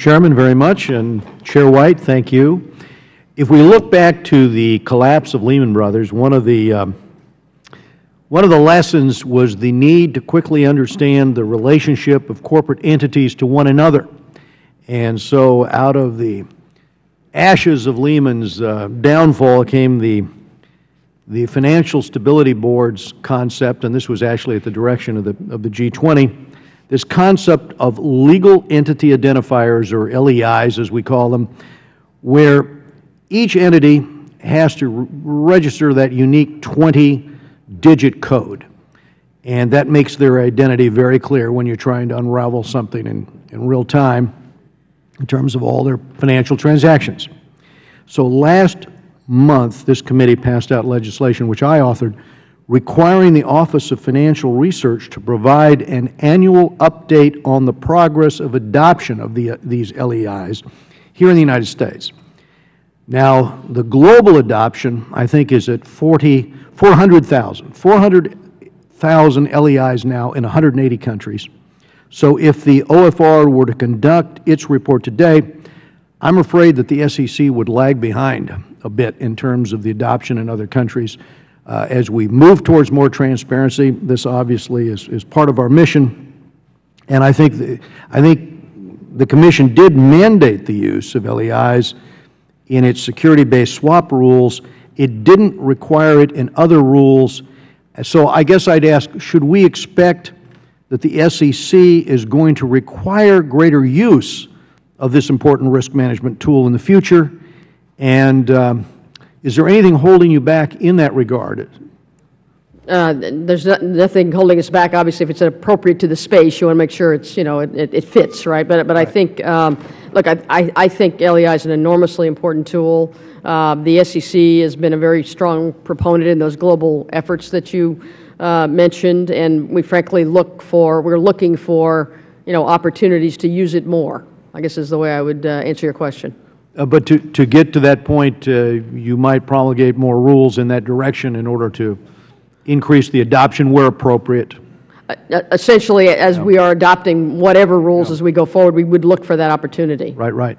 Chairman, very much, and Chair White, thank you. If we look back to the collapse of Lehman Brothers, one of the lessons was the need to quickly understand the relationship of corporate entities to one another. And so out of the ashes of Lehman's downfall came the Financial Stability Board's concept, and this was actually at the direction of the G20, this concept of legal entity identifiers, or LEIs as we call them, where each entity has to register that unique 20-digit code. And that makes their identity very clear when you're trying to unravel something in real time in terms of all their financial transactions. So last month, this committee passed out legislation, which I authored, requiring the Office of Financial Research to provide an annual update on the progress of adoption of these LEIs here in the United States. Now, the global adoption, I think, is at 400,000. 400,000 LEIs now in 180 countries. So if the OFR were to conduct its report today, I'm afraid that the SEC would lag behind a bit in terms of the adoption in other countries. As we move towards more transparency, this obviously is part of our mission, and I think the Commission did mandate the use of LEIs in its security-based swap rules. It didn't require it in other rules. So I guess I'd ask, should we expect that the SEC is going to require greater use of this important risk management tool in the future? And is there anything holding you back in that regard? There's nothing holding us back. Obviously, if it's appropriate to the space, you want to make sure it's, it fits, right? But right. I think, look, I think LEI is an enormously important tool. The SEC has been a very strong proponent in those global efforts that you mentioned, and we frankly we're looking for, opportunities to use it more, I guess is the way I would answer your question. But to get to that point, you might promulgate more rules in that direction in order to increase the adoption where appropriate. Essentially, as we are adopting whatever rules as we go forward, we would look for that opportunity. Right, right.